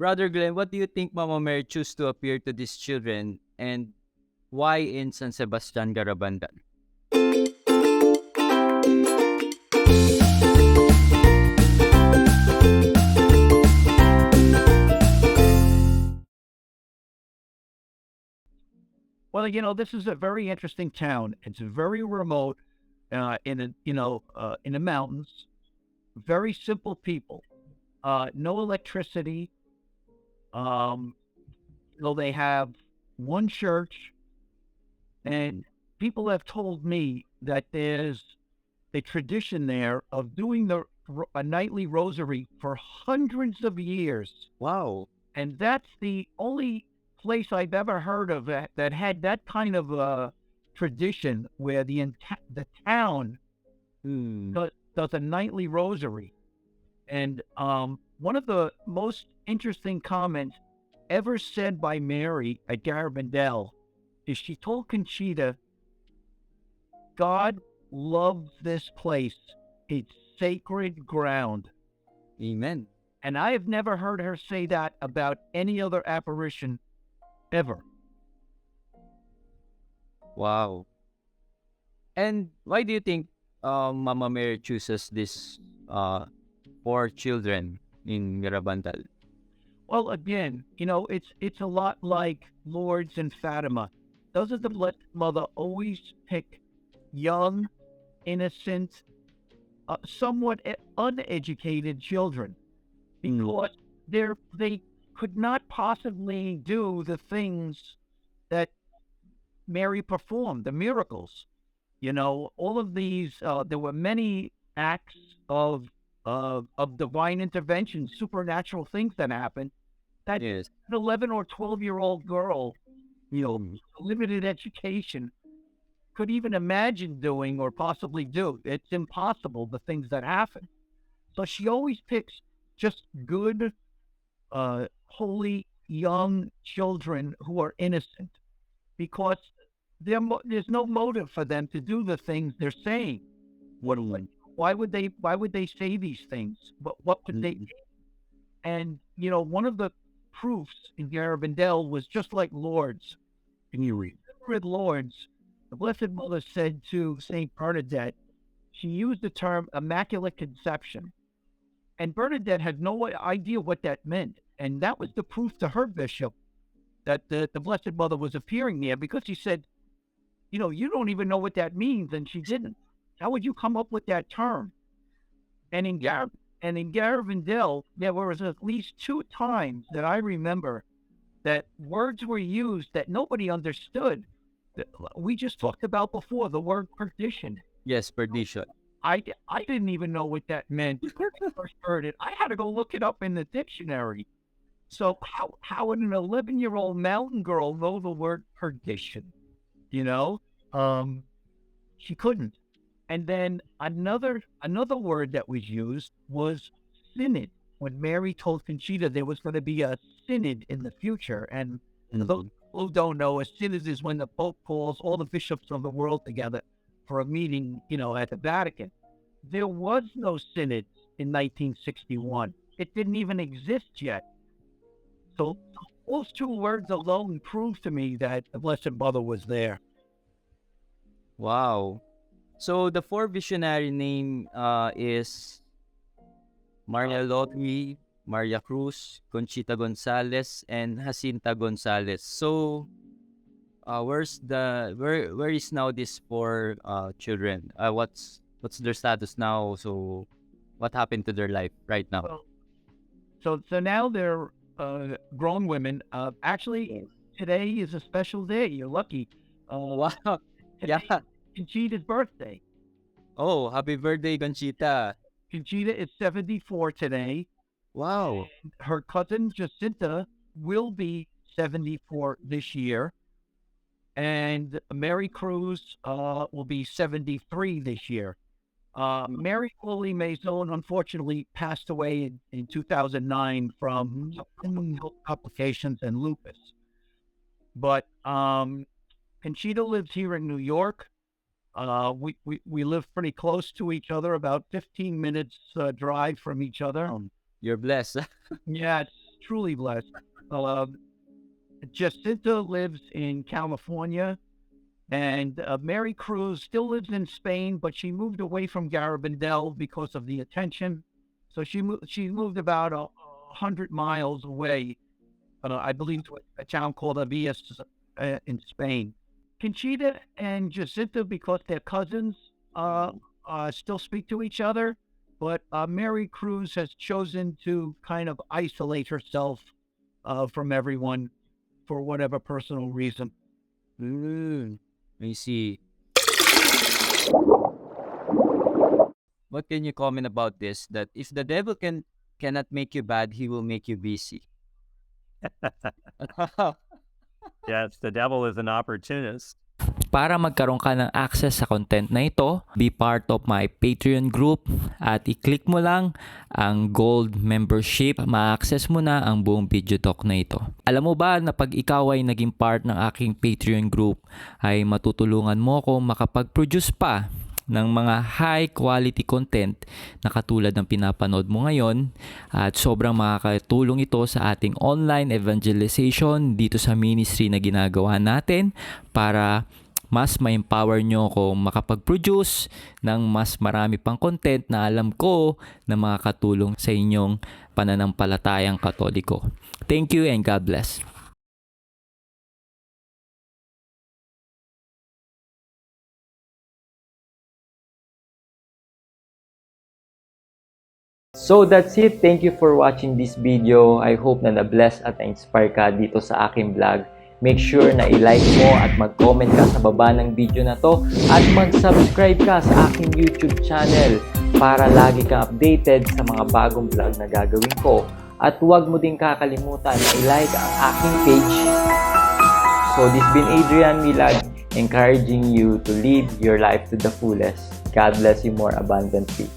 Brother Glenn, what do you think Mama Mary chose to appear to these children, and why in San Sebastian, Garabandal? Well, this is a very interesting town. It's very remote, in the mountains. Very simple people. No electricity. Um, they have one church, and people have told me that there's a tradition there of doing a nightly rosary for hundreds of years. Wow. And that's the only place I've ever heard of that had that kind of tradition where the town does a nightly rosary. And one of the most interesting comments ever said by Mary at Garabandal is she told Conchita, God loves this place. It's sacred ground. Amen. And I have never heard her say that about any other apparition ever. Wow. And why do you think Mama Mary chooses this 4 children in Garabandal? Well, again, it's a lot like Lourdes and Fatima. Doesn't the Blessed Mother always pick young, innocent, somewhat uneducated children? Because they could not possibly do the things that Mary performed, the miracles. All of these, there were many acts of divine intervention, supernatural things that happened that Yes. an 11 or 12-year-old girl, limited education, could even imagine doing or possibly do. It's impossible, the things that happen. So she always picks just good, holy, young children who are innocent, because there's no motive for them to do the things they're saying. Why would they say these things? What could they do? And one of the proofs in Garabandal was just like Lourdes. Can you read? With Lourdes, the Blessed Mother said to Saint Bernadette, she used the term immaculate conception. And Bernadette had no idea what that meant. And that was the proof to her bishop that the Blessed Mother was appearing there, because he said, you don't even know what that means. And she didn't. How would you come up with that term? And in Garabandal, there was at least 2 times that I remember that words were used that nobody understood. We just talked about before, the word perdition. Yes, perdition. I didn't even know what that meant when I first heard it. I had to go look it up in the dictionary. So how would an 11-year-old mountain girl know the word perdition? She couldn't. And then another word that was used was synod. When Mary told Conchita there was going to be a synod in the future, and those who don't know, a synod is when the Pope calls all the bishops of the world together for a meeting, at the Vatican. There was no synod in 1961. It didn't even exist yet. So those 2 words alone prove to me that the Blessed Mother was there. Wow. So the 4 visionary name is Maria Lotri, Maria Cruz, Conchita Gonzalez, and Jacinta Gonzalez. So where is now these 4 children? What's their status now? So what happened to their life right now? So now they're grown women. Actually, today is a special day. You're lucky. Wow. Yeah. Conchita's birthday. Oh, happy birthday, Conchita. Conchita is 74 today. Wow. Her cousin Jacinta will be 74 this year. And Mary Cruz will be 73 this year. Mary Chloe Maison unfortunately passed away in 2009 from health complications and lupus. But Conchita lives here in New York. We live pretty close to each other, about 15 minutes drive from each other. You're blessed. Yeah, truly blessed. Jacinta lives in California, and Mary Cruz still lives in Spain, but she moved away from Garabandal because of the attention. So she moved about 100 miles away, I believe, to a town called Avillas in Spain. Conchita and Jacinta, because they're cousins, still speak to each other, but Mary Cruz has chosen to kind of isolate herself from everyone for whatever personal reason. I see. What can you comment about this? That if the devil cannot make you bad, he will make you busy. Yes, the devil is an opportunist. Para magkaroon ka ng access sa content na ito, be part of my Patreon group at i-click mo lang ang gold membership. Ma-access mo na ang buong video talk na ito. Alam mo ba na pag ikaw ay naging part ng aking Patreon group ay matutulungan mo ako makapag-produce pa ng mga high quality content na katulad ng pinapanood mo ngayon, at sobrang makakatulong ito sa ating online evangelization dito sa ministry na ginagawa natin para mas ma-empower nyo ako makapag-produce ng mas marami pang content na alam ko na makakatulong sa inyong pananampalatayang Katoliko. Thank you and God bless. So that's it. Thank you for watching this video. I hope na na-bless at na-inspire ka dito sa aking vlog. Make sure na i-like mo at mag-comment ka sa baba ng video na to at mag-subscribe ka sa aking YouTube channel para lagi kang updated sa mga bagong vlog na gagawin ko. At huwag mo din kakalimutan na i-like ang aking page. So this been Adrian, Milag, encouraging you to live your life to the fullest. God bless you more abundantly.